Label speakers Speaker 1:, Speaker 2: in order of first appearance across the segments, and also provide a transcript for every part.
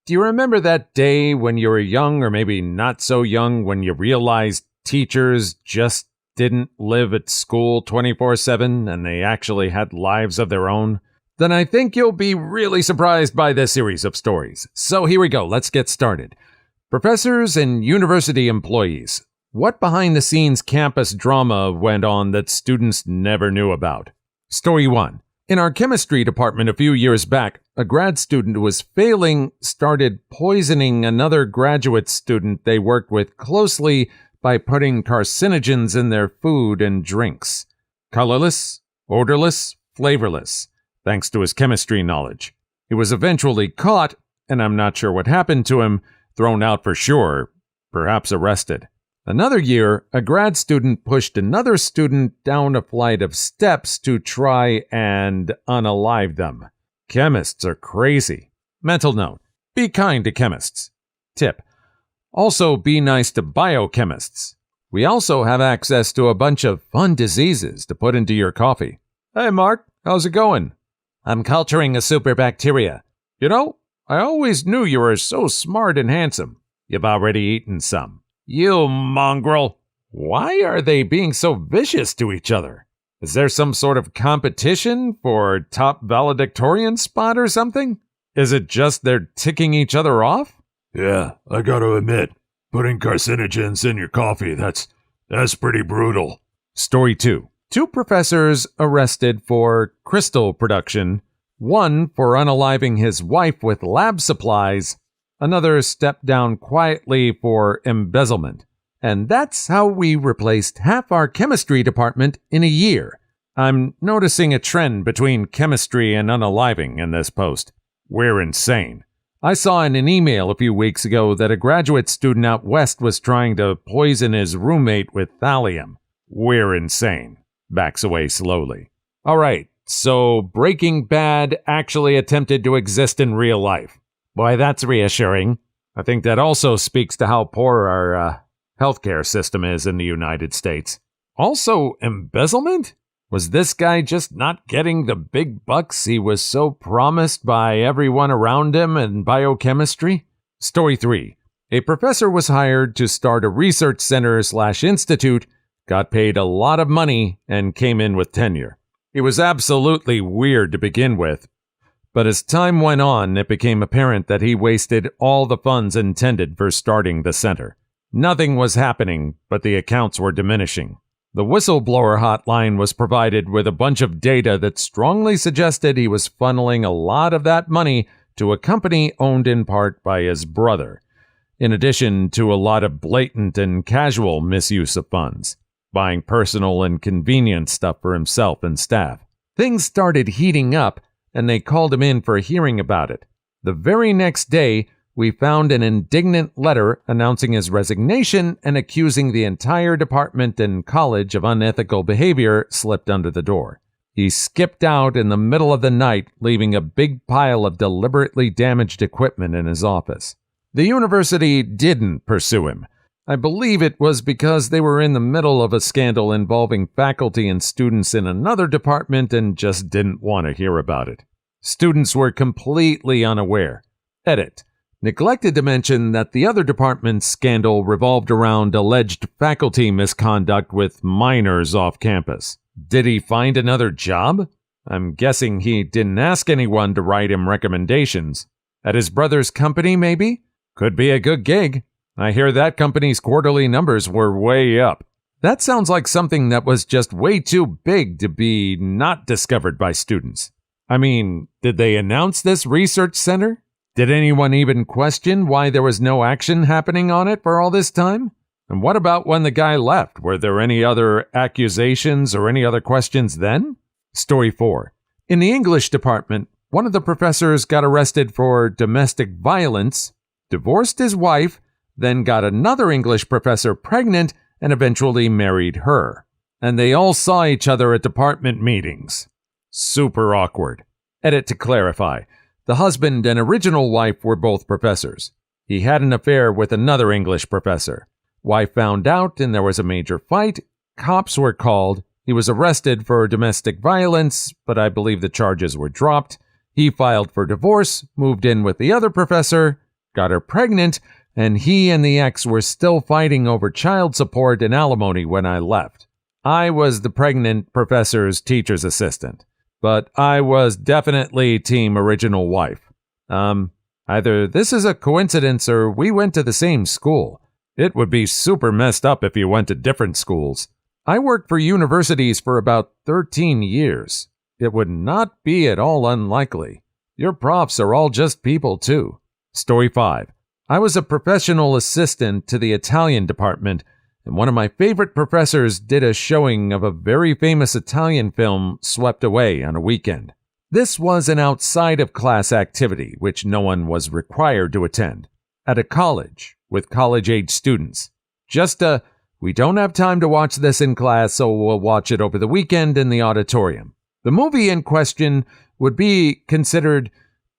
Speaker 1: Do you remember that day when you were young, or maybe not so young, when you realized teachers just didn't live at school 24/7 and they actually had lives of their own? Then I think you'll be really surprised by this series of stories. So here we go. Let's get started. Professors and university employees. What behind-the-scenes campus drama went on that students never knew about? Story 1. In our chemistry department a few years back, a grad student who was failing started poisoning another graduate student they worked with closely by putting carcinogens in their food and drinks. Colorless, odorless, flavorless, thanks to his chemistry knowledge. He was eventually caught, and I'm not sure what happened to him, thrown out for sure, perhaps arrested. Another year, a grad student pushed another student down a flight of steps to try and unalive them. Chemists are crazy. Mental note: be kind to chemists. Tip: also be nice to biochemists. We also have access to a bunch of fun diseases to put into your coffee. Hey Mark, how's it going? I'm culturing a superbacteria. You know, I always knew you were so smart and handsome. You've already eaten some. You mongrel! Why are they being so vicious to each other? Is there some sort of competition for top valedictorian spot or something? Is it just they're ticking each other off?
Speaker 2: Yeah, I gotta admit, putting carcinogens in your coffee, that's pretty brutal.
Speaker 1: Story 2. 2 professors arrested for crystal production, one for unaliving his wife with lab supplies, another stepped down quietly for embezzlement. And that's how we replaced half our chemistry department in a year. I'm noticing a trend between chemistry and unaliving in this post. We're insane. I saw in an email a few weeks ago that a graduate student out west was trying to poison his roommate with thallium. We're insane. Backs away slowly. All right, so Breaking Bad actually attempted to exist in real life. Boy, that's reassuring. I think that also speaks to how poor our healthcare system is in the United States. Also, embezzlement? Was this guy just not getting the big bucks he was so promised by everyone around him in biochemistry? Story 3. A professor was hired to start a research center/institute, got paid a lot of money, and came in with tenure. It was absolutely weird to begin with. But as time went on, it became apparent that he wasted all the funds intended for starting the center. Nothing was happening, but the accounts were diminishing. The whistleblower hotline was provided with a bunch of data that strongly suggested he was funneling a lot of that money to a company owned in part by his brother, in addition to a lot of blatant and casual misuse of funds, buying personal and convenience stuff for himself and staff. Things started heating up, and they called him in for a hearing about it. The very next day, we found an indignant letter announcing his resignation and accusing the entire department and college of unethical behavior slipped under the door. He skipped out in the middle of the night, leaving a big pile of deliberately damaged equipment in his office. The university didn't pursue him. I believe it was because they were in the middle of a scandal involving faculty and students in another department and just didn't want to hear about it. Students were completely unaware. Edit. Neglected to mention that the other department's scandal revolved around alleged faculty misconduct with minors off campus. Did he find another job? I'm guessing he didn't ask anyone to write him recommendations. At his brother's company, maybe? Could be a good gig. I hear that company's quarterly numbers were way up. That sounds like something that was just way too big to be not discovered by students. I mean, did they announce this research center? Did anyone even question why there was no action happening on it for all this time? And what about when the guy left? Were there any other accusations or any other questions then? Story 4. In the English department, one of the professors got arrested for domestic violence, divorced his wife, then got another English professor pregnant and eventually married her. And they all saw each other at department meetings. Super awkward. Edit to clarify. The husband and original wife were both professors. He had an affair with another English professor. Wife found out and there was a major fight. Cops were called. He was arrested for domestic violence, but I believe the charges were dropped. He filed for divorce, moved in with the other professor, got her pregnant, and he and the ex were still fighting over child support and alimony when I left. I was the pregnant professor's teacher's assistant, but I was definitely team original wife. Either this is a coincidence or we went to the same school. It would be super messed up if you went to different schools. I worked for universities for about 13 years. It would not be at all unlikely. Your profs are all just people too. Story 5. I was a professional assistant to the Italian department, and one of my favorite professors did a showing of a very famous Italian film, Swept Away, on a weekend. This was an outside-of-class activity, which no one was required to attend, at a college, with college-age students. We don't have time to watch this in class, so we'll watch it over the weekend in the auditorium. The movie in question would be considered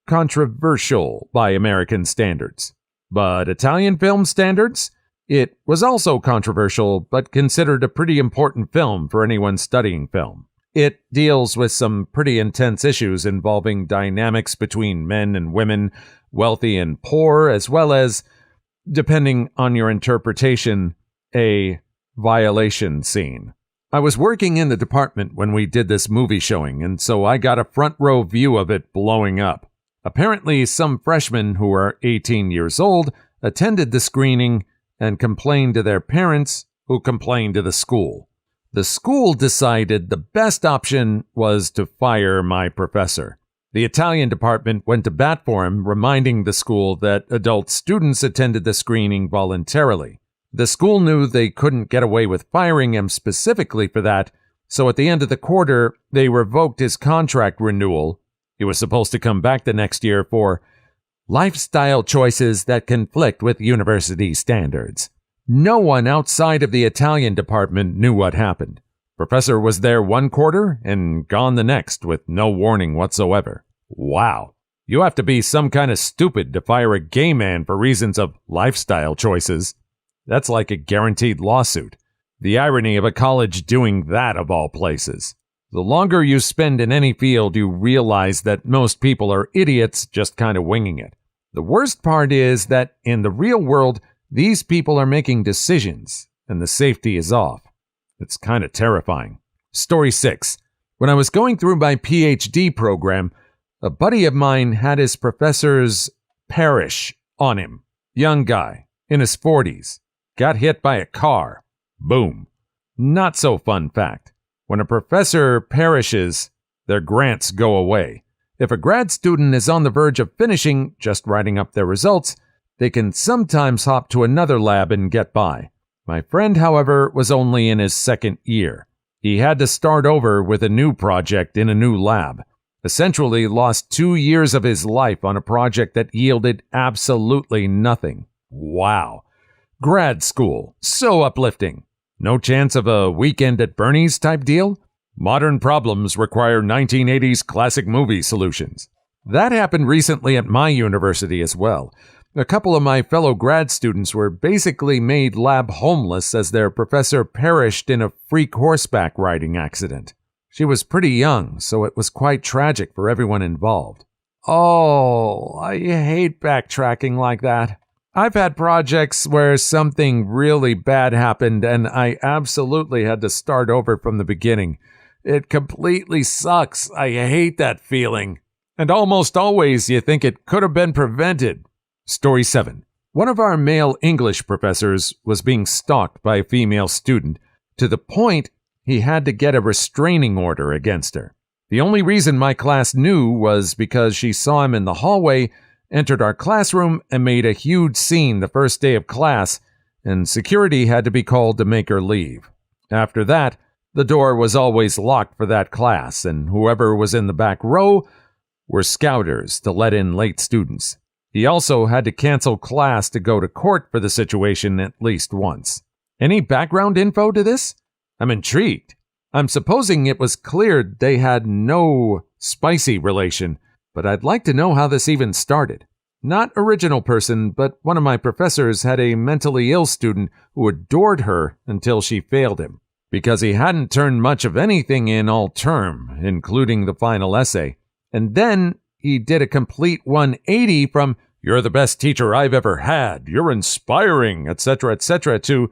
Speaker 1: controversial by American standards. But Italian film standards? It was also controversial, but considered a pretty important film for anyone studying film. It deals with some pretty intense issues involving dynamics between men and women, wealthy and poor, as well as, depending on your interpretation, a violation scene. I was working in the department when we did this movie showing, and so I got a front row view of it blowing up. Apparently, some freshmen who are 18 years old attended the screening and complained to their parents, who complained to the school. The school decided the best option was to fire my professor. The Italian department went to bat for him, reminding the school that adult students attended the screening voluntarily. The school knew they couldn't get away with firing him specifically for that, so at the end of the quarter, they revoked his contract renewal. He was supposed to come back the next year for lifestyle choices that conflict with university standards. No one outside of the Italian department knew what happened. Professor was there one quarter and gone the next with no warning whatsoever. Wow. You have to be some kind of stupid to fire a gay man for reasons of lifestyle choices. That's like a guaranteed lawsuit. The irony of a college doing that of all places. The longer you spend in any field, you realize that most people are idiots just kind of winging it. The worst part is that in the real world, these people are making decisions, and the safety is off. It's kind of terrifying. Story 6. When I was going through my PhD program, a buddy of mine had his professor's parish on him. Young guy, in his 40s. Got hit by a car. Boom. Not so fun fact. When a professor perishes, their grants go away. If a grad student is on the verge of finishing, just writing up their results, they can sometimes hop to another lab and get by. My friend, however, was only in his second year. He had to start over with a new project in a new lab. Essentially lost 2 years of his life on a project that yielded absolutely nothing. Wow. Grad school. So uplifting. No chance of a weekend at Bernie's type deal? Modern problems require 1980s classic movie solutions. That happened recently at my university as well. A couple of my fellow grad students were basically made lab homeless as their professor perished in a freak horseback riding accident. She was pretty young, so it was quite tragic for everyone involved. Oh, I hate backtracking like that. I've had projects where something really bad happened and I absolutely had to start over from the beginning. It completely sucks. I hate that feeling. And almost always you think it could have been prevented. Story 7. One of our male English professors was being stalked by a female student to the point he had to get a restraining order against her. The only reason my class knew was because she saw him in the hallway, entered our classroom, and made a huge scene the first day of class, and security had to be called to make her leave. After that, the door was always locked for that class, and whoever was in the back row were scouters to let in late students. He also had to cancel class to go to court for the situation at least once. Any background info to this? I'm intrigued. I'm supposing it was cleared they had no spicy relation, but I'd like to know how this even started. Not original person, but one of my professors had a mentally ill student who adored her until she failed him, because he hadn't turned much of anything in all term, including the final essay. And then he did a complete 180 from "You're the best teacher I've ever had. You're inspiring," etc., to,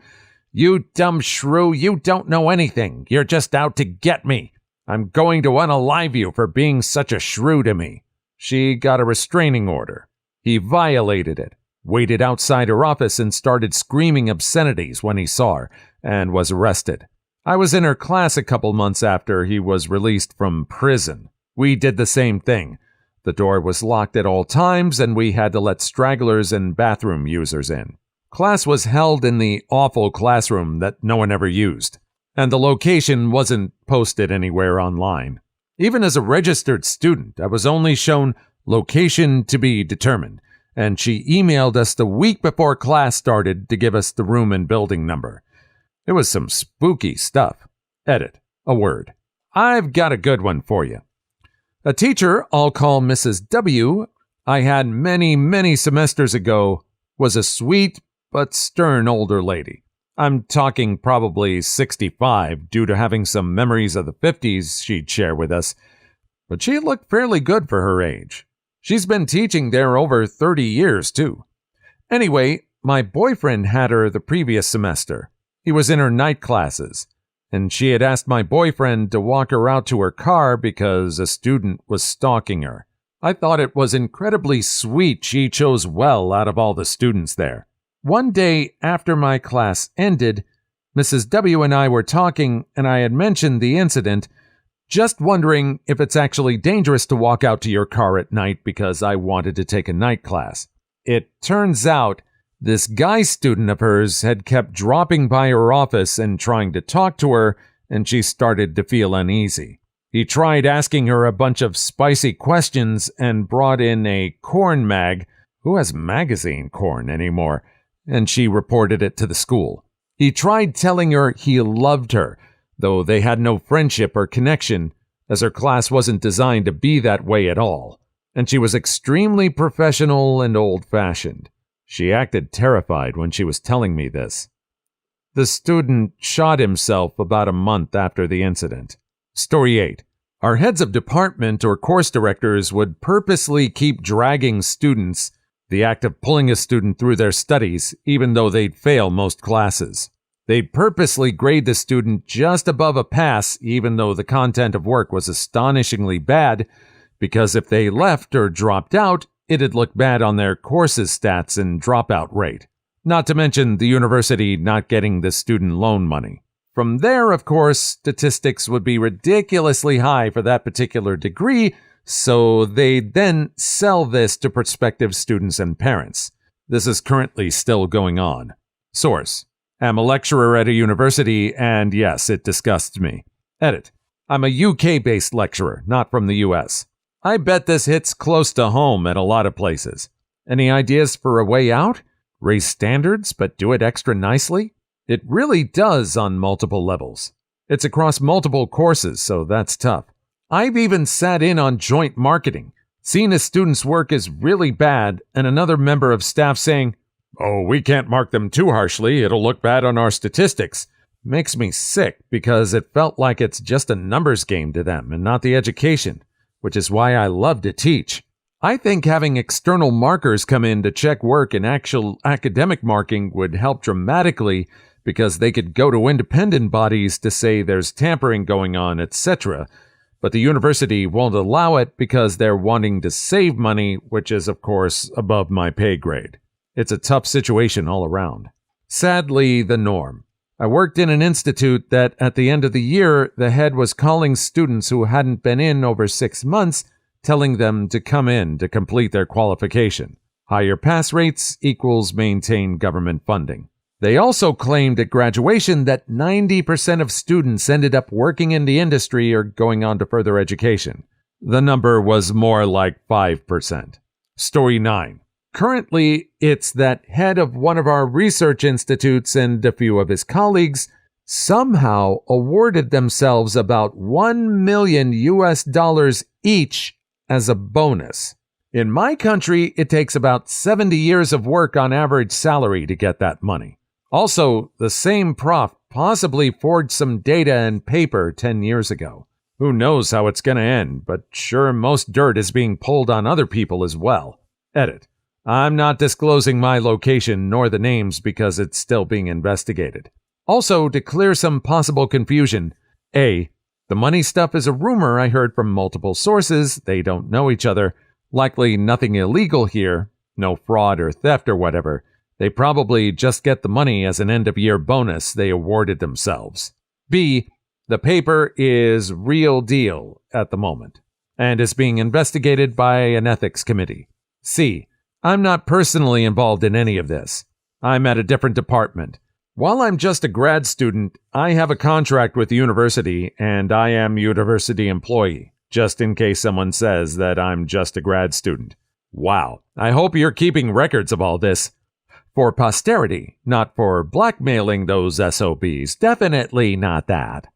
Speaker 1: "You dumb shrew, you don't know anything. You're just out to get me. I'm going to unalive you for being such a shrew to me." She got a restraining order. He violated it, waited outside her office and started screaming obscenities when he saw her, and was arrested. I was in her class a couple months after he was released from prison. We did the same thing. The door was locked at all times, and we had to let stragglers and bathroom users in. Class was held in the awful classroom that no one ever used, and the location wasn't posted anywhere online. Even as a registered student, I was only shown "location to be determined," and she emailed us the week before class started to give us the room and building number. It was some spooky stuff. Edit. A word. I've got a good one for you. A teacher I'll call Mrs. W. I had many semesters ago was a sweet but stern older lady. I'm talking probably 65 due to having some memories of the 50s she'd share with us, but she looked fairly good for her age. She's been teaching there over 30 years, too. Anyway, my boyfriend had her the previous semester. He was in her night classes, and she had asked my boyfriend to walk her out to her car because a student was stalking her. I thought it was incredibly sweet she chose well out of all the students there. One day after my class ended, Mrs. W. and I were talking, and I had mentioned the incident, just wondering if it's actually dangerous to walk out to your car at night because I wanted to take a night class. It turns out this guy student of hers had kept dropping by her office and trying to talk to her, and she started to feel uneasy. He tried asking her a bunch of spicy questions and brought in a corn mag. Who has magazine corn anymore? And she reported it to the school. He tried telling her he loved her, though they had no friendship or connection, as her class wasn't designed to be that way at all, and she was extremely professional and old-fashioned. She acted terrified when she was telling me this. The student shot himself about a month after the incident. Story 8. Our heads of department or course directors would purposely keep dragging students, the act of pulling a student through their studies, even though they'd fail most classes. They'd purposely grade the student just above a pass, even though the content of work was astonishingly bad, because if they left or dropped out, it'd look bad on their course's stats and dropout rate. Not to mention the university not getting the student loan money. From there, of course, statistics would be ridiculously high for that particular degree, so they'd then sell this to prospective students and parents. This is currently still going on. Source. I'm a lecturer at a university, and yes, it disgusts me. Edit. I'm a UK-based lecturer, not from the US. I bet this hits close to home at a lot of places. Any ideas for a way out? Raise standards, but do it extra nicely? It really does on multiple levels. It's across multiple courses, so that's tough. I've even sat in on joint marketing, seen a student's work is really bad, and another member of staff saying, "Oh, we can't mark them too harshly, it'll look bad on our statistics." Makes me sick because it felt like it's just a numbers game to them and not the education, which is why I love to teach. I think having external markers come in to check work and actual academic marking would help dramatically because they could go to independent bodies to say there's tampering going on, etc., but the university won't allow it because they're wanting to save money, which is, of course, above my pay grade. It's a tough situation all around. Sadly, the norm. I worked in an institute that at the end of the year, the head was calling students who hadn't been in over 6 months, telling them to come in to complete their qualification. Higher pass rates equals maintain government funding. They also claimed at graduation that 90% of students ended up working in the industry or going on to further education. The number was more like 5%. Story 9. Currently, it's that head of one of our research institutes and a few of his colleagues somehow awarded themselves about $1 million each as a bonus. In my country, it takes about 70 years of work on average salary to get that money. Also, the same prof possibly forged some data and paper 10 years ago. Who knows how it's going to end, but sure most dirt is being pulled on other people as well. Edit. I'm not disclosing my location nor the names because it's still being investigated. Also, to clear some possible confusion, A. The money stuff is a rumor I heard from multiple sources. They don't know each other. Likely nothing illegal here. No fraud or theft or whatever. They probably just get the money as an end-of-year bonus they awarded themselves. B. The paper is real deal at the moment and is being investigated by an ethics committee. C. I'm not personally involved in any of this. I'm at a different department. While I'm just a grad student, I have a contract with the university and I am a university employee, just in case someone says that I'm just a grad student. Wow, I hope you're keeping records of all this. For posterity, not for blackmailing those SOBs. Definitely not that.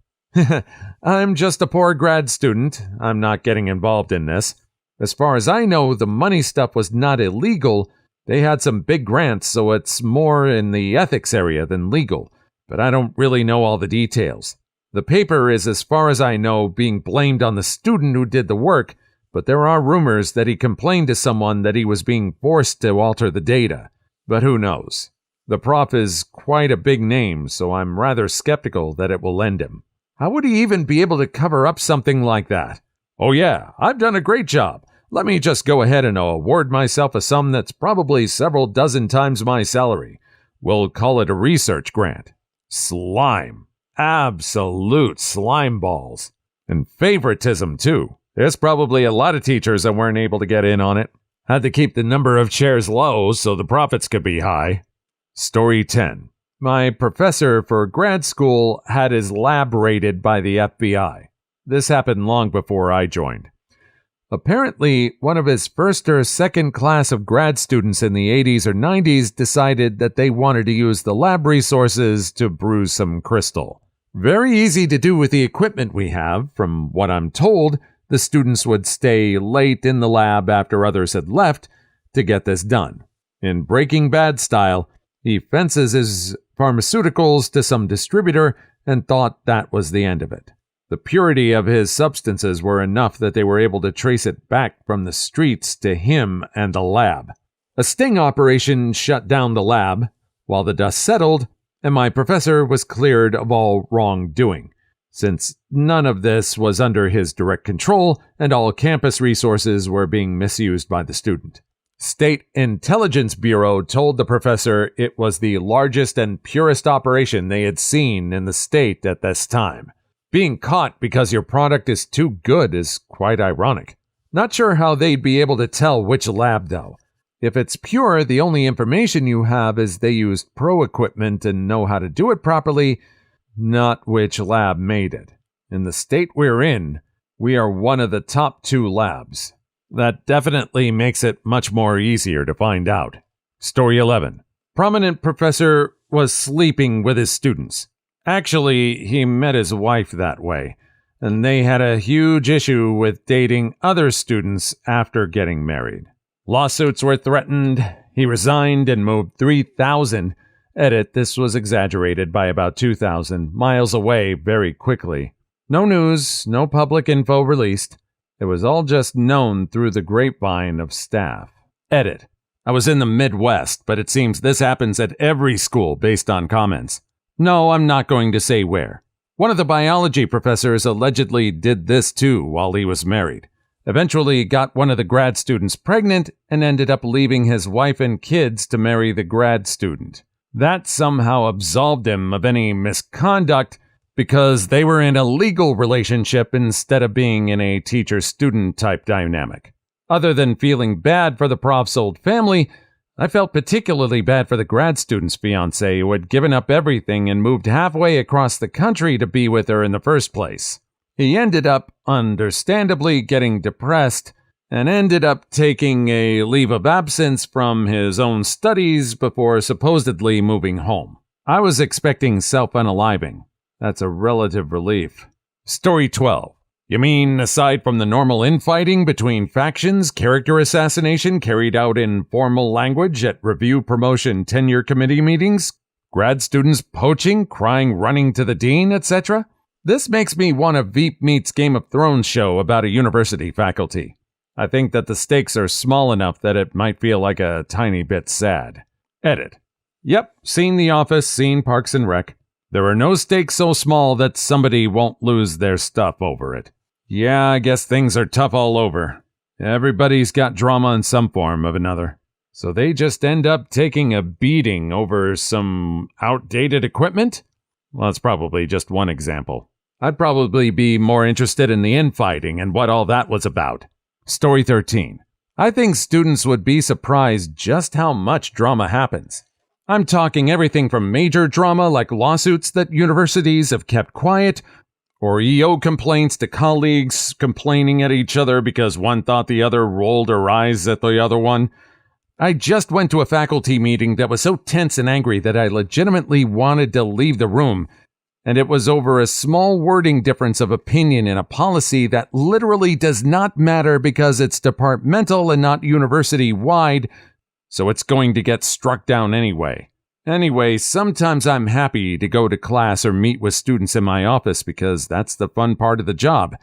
Speaker 1: I'm just a poor grad student. I'm not getting involved in this. As far as I know, the money stuff was not illegal. They had some big grants, so it's more in the ethics area than legal. But I don't really know all the details. The paper is, as far as I know, being blamed on the student who did the work, but there are rumors that he complained to someone that he was being forced to alter the data. But who knows? The prof is quite a big name, so I'm rather skeptical that it will lend him. How would he even be able to cover up something like that? Oh yeah, I've done a great job. Let me just go ahead and award myself a sum that's probably several dozen times my salary. We'll call it a research grant. Slime. Absolute slime balls. And favoritism, too. There's probably a lot of teachers that weren't able to get in on it. Had to keep the number of chairs low so the profits could be high. Story 10. My professor for grad school had his lab raided by the FBI. This happened long before I joined. Apparently, one of his first or second class of grad students in the 80s or 90s decided that they wanted to use the lab resources to brew some crystal. Very easy to do with the equipment we have. From what I'm told, the students would stay late in the lab after others had left to get this done. In Breaking Bad style, he fences his pharmaceuticals to some distributor and thought that was the end of it. The purity of his substances were enough that they were able to trace it back from the streets to him and the lab. A sting operation shut down the lab while the dust settled, and my professor was cleared of all wrongdoing, since none of this was under his direct control and all campus resources were being misused by the student. State Intelligence Bureau told the professor it was the largest and purest operation they had seen in the state at this time. Being caught because your product is too good is quite ironic. Not sure how they'd be able to tell which lab, though. If it's pure, the only information you have is they used pro equipment and know how to do it properly, not which lab made it. In the state we're in, we are one of the top 2 labs. That definitely makes it much more easier to find out. Story 11. Prominent professor was sleeping with his students. Actually, he met his wife that way, and they had a huge issue with dating other students after getting married. Lawsuits were threatened. He resigned and moved 3,000. Edit, this was exaggerated by about 2,000 miles away very quickly. No news, no public info released. It was all just known through the grapevine of staff. Edit, I was in the Midwest, but it seems this happens at every school based on comments. No, I'm not going to say where. One of the biology professors allegedly did this too while he was married. Eventually got one of the grad students pregnant and ended up leaving his wife and kids to marry the grad student. That somehow absolved him of any misconduct because they were in a legal relationship instead of being in a teacher-student type dynamic. Other than feeling bad for the prof's old family, I felt particularly bad for the grad student's fiancé who had given up everything and moved halfway across the country to be with her in the first place. He ended up, understandably, getting depressed and ended up taking a leave of absence from his own studies before supposedly moving home. I was expecting self-unaliving. That's a relative relief. Story 12. You mean, aside from the normal infighting between factions, character assassination carried out in formal language at review, promotion, tenure committee meetings, grad students poaching, crying, running to the dean, etc.? This makes me want a Veep meets Game of Thrones show about a university faculty. I think that the stakes are small enough that it might feel like a tiny bit sad. Edit. Yep, seen The Office, seen Parks and Rec. There are no stakes so small that somebody won't lose their stuff over it. Yeah, I guess things are tough all over. Everybody's got drama in some form of another. So they just end up taking a beating over some outdated equipment? Well, that's probably just one example. I'd probably be more interested in the infighting and what all that was about. Story 13. I think students would be surprised just how much drama happens. I'm talking everything from major drama like lawsuits that universities have kept quiet, or EO complaints to colleagues complaining at each other because one thought the other rolled her eyes at the other one. I just went to a faculty meeting that was so tense and angry that I legitimately wanted to leave the room, and it was over a small wording difference of opinion in a policy that literally does not matter because it's departmental and not university-wide, so it's going to get struck down anyway. Anyway, sometimes I'm happy to go to class or meet with students in my office because that's the fun part of the job,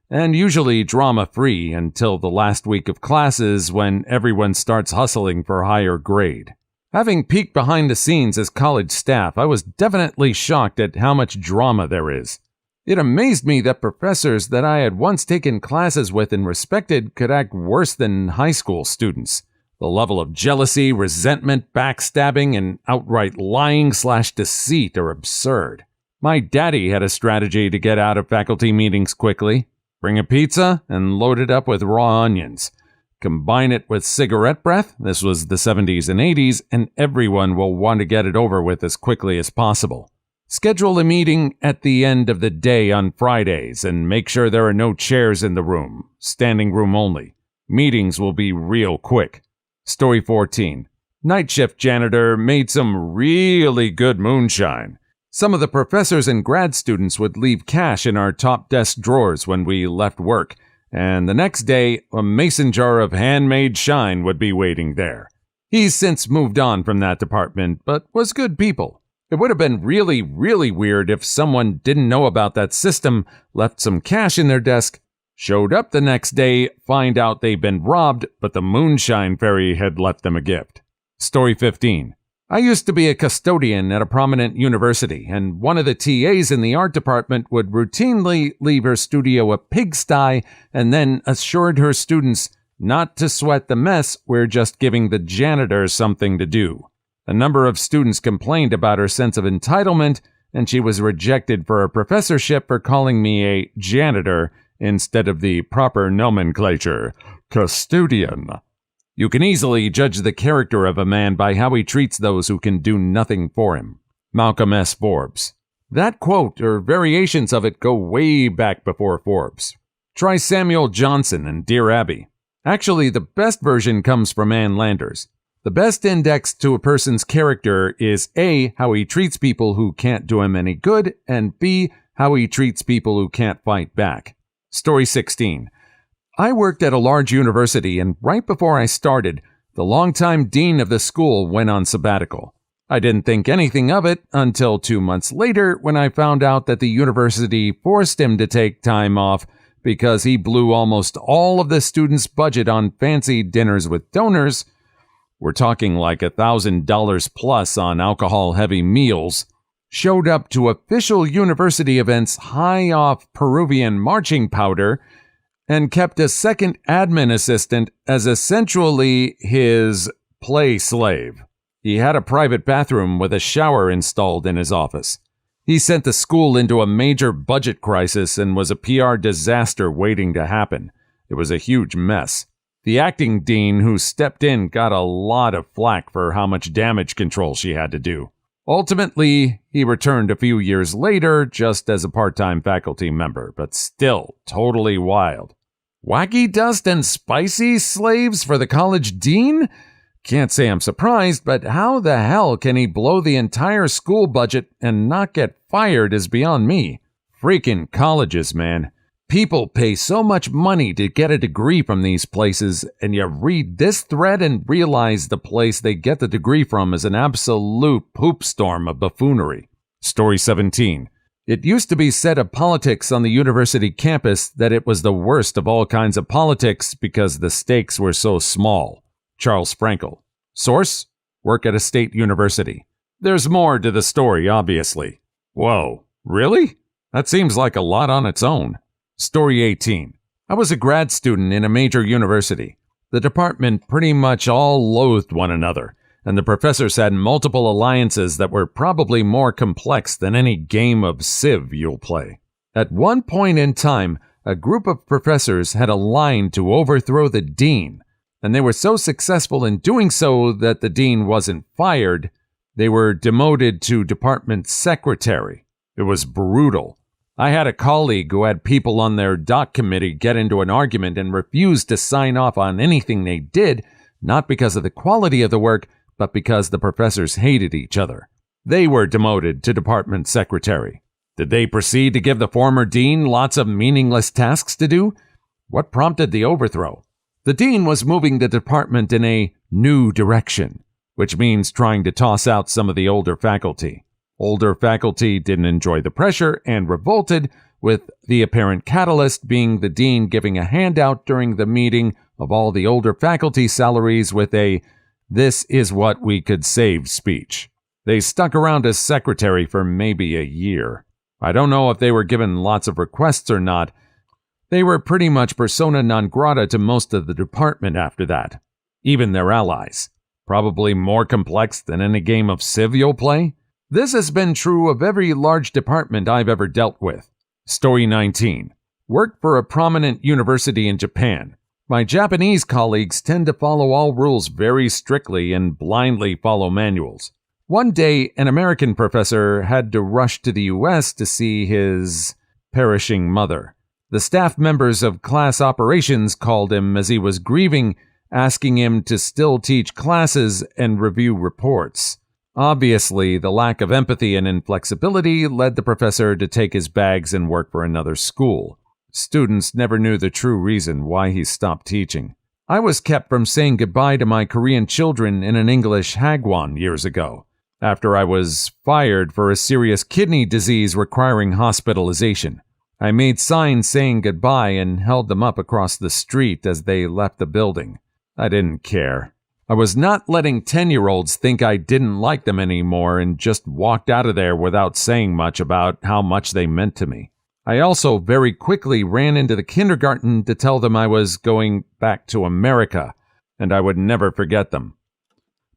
Speaker 1: and usually drama-free until the last week of classes when everyone starts hustling for higher grade. Having peeked behind the scenes as college staff, I was definitely shocked at how much drama there is. It amazed me that professors that I had once taken classes with and respected could act worse than high school students. The level of jealousy, resentment, backstabbing, and outright lying/deceit are absurd. My daddy had a strategy to get out of faculty meetings quickly. Bring a pizza and load it up with raw onions. Combine it with cigarette breath, this was the 70s and 80s, and everyone will want to get it over with as quickly as possible. Schedule a meeting at the end of the day on Fridays and make sure there are no chairs in the room, standing room only. Meetings will be real quick. Story 14. Night shift janitor made some really good moonshine. Some of the professors and grad students would leave cash in our top desk drawers when we left work, and the next day, a mason jar of handmade shine would be waiting there. He's since moved on from that department, but was good people. It would have been really, really weird if someone didn't know about that system, left some cash in their desk, showed up the next day, find out they'd been robbed, but the moonshine fairy had left them a gift. Story 15. I used to be a custodian at a prominent university, and one of the TAs in the art department would routinely leave her studio a pigsty and then assured her students not to sweat the mess, we're just giving the janitor something to do. A number of students complained about her sense of entitlement, and she was rejected for a professorship for calling me a janitor instead of the proper nomenclature, custodian. You can easily judge the character of a man by how he treats those who can do nothing for him. Malcolm S. Forbes. That quote, or variations of it, go way back before Forbes. Try Samuel Johnson and Dear Abby. Actually, the best version comes from Ann Landers. The best index to a person's character is A, how he treats people who can't do him any good, and B, how he treats people who can't fight back. Story 16. I worked at a large university, and right before I started, the longtime dean of the school went on sabbatical. I didn't think anything of it until 2 months later when I found out that the university forced him to take time off because he blew almost all of the students' budget on fancy dinners with donors. We're talking like $1,000 plus on alcohol-heavy meals. Showed up to official university events high off Peruvian marching powder, and kept a second admin assistant as essentially his play slave. He had a private bathroom with a shower installed in his office. He sent the school into a major budget crisis and was a PR disaster waiting to happen. It was a huge mess. The acting dean who stepped in got a lot of flack for how much damage control she had to do. Ultimately, he returned a few years later just as a part-time faculty member, but still totally wild. Wacky dust and spicy slaves for the college dean? Can't say I'm surprised, but how the hell can he blow the entire school budget and not get fired is beyond me. Freaking colleges, man. People pay so much money to get a degree from these places, and you read this thread and realize the place they get the degree from is an absolute poop storm of buffoonery. Story 17. It used to be said of politics on the university campus that it was the worst of all kinds of politics because the stakes were so small. Charles Frankel. Source: work at a state university. There's more to the story, obviously. Whoa, really? That seems like a lot on its own. Story 18. I was a grad student in a major university. The department pretty much all loathed one another, and the professors had multiple alliances that were probably more complex than any game of Civ you'll play. At one point in time, a group of professors had aligned to overthrow the dean, and they were so successful in doing so that the dean wasn't fired. They were demoted to department secretary. It was brutal. I had a colleague who had people on their doc committee get into an argument and refuse to sign off on anything they did, not because of the quality of the work, but because the professors hated each other. They were demoted to department secretary. Did they proceed to give the former dean lots of meaningless tasks to do? What prompted the overthrow? The dean was moving the department in a new direction, which means trying to toss out some of the older faculty. Older faculty didn't enjoy the pressure and revolted, with the apparent catalyst being the dean giving a handout during the meeting of all the older faculty salaries with a "this is what we could save" speech. They stuck around as secretary for maybe a year. I don't know if they were given lots of requests or not. They were pretty much persona non grata to most of the department after that. Even their allies. Probably more complex than any game of Civ you'll play. This has been true of every large department I've ever dealt with. Story 19. Worked for a prominent university in Japan. My Japanese colleagues tend to follow all rules very strictly and blindly follow manuals. One day, an American professor had to rush to the U.S. to see his perishing mother. The staff members of class operations called him as he was grieving, asking him to still teach classes and review reports. Obviously, the lack of empathy and inflexibility led the professor to take his bags and work for another school. Students never knew the true reason why he stopped teaching. I was kept from saying goodbye to my Korean children in an English hagwon years ago, after I was fired for a serious kidney disease requiring hospitalization. I made signs saying goodbye and held them up across the street as they left the building. I didn't care. I was not letting 10-year-olds think I didn't like them anymore and just walked out of there without saying much about how much they meant to me. I also very quickly ran into the kindergarten to tell them I was going back to America, and I would never forget them.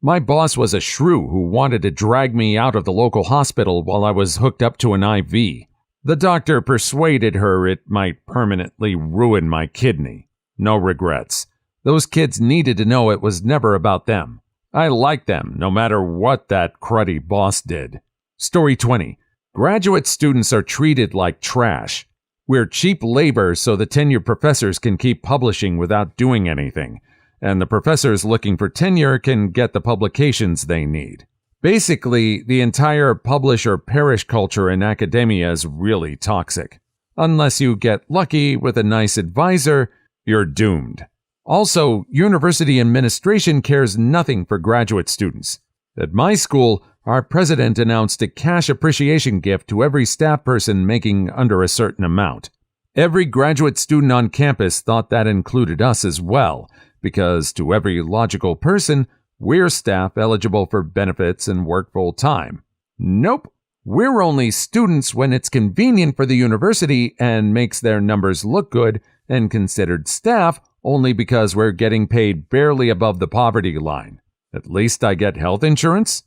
Speaker 1: My boss was a shrew who wanted to drag me out of the local hospital while I was hooked up to an IV. The doctor persuaded her it might permanently ruin my kidney. No regrets. Those kids needed to know it was never about them. I liked them, no matter what that cruddy boss did. Story 20. Graduate students are treated like trash. We're cheap labor so the tenured professors can keep publishing without doing anything, and the professors looking for tenure can get the publications they need. Basically, the entire publish or perish culture in academia is really toxic. Unless you get lucky with a nice advisor, you're doomed. Also, university administration cares nothing for graduate students. At my school, our president announced a cash appreciation gift to every staff person making under a certain amount. Every graduate student on campus thought that included us as well, because to every logical person, we're staff eligible for benefits and work full time. Nope. We're only students when it's convenient for the university and makes their numbers look good, and considered staff only because we're getting paid barely above the poverty line. At least I get health insurance.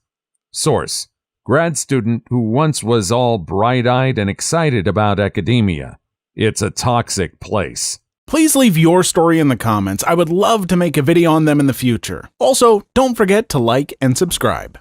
Speaker 1: Source: grad student who once was all bright-eyed and excited about academia. It's a toxic place.
Speaker 3: Please leave your story in the comments. I would love to make a video on them in the future. Also, don't forget to like and subscribe.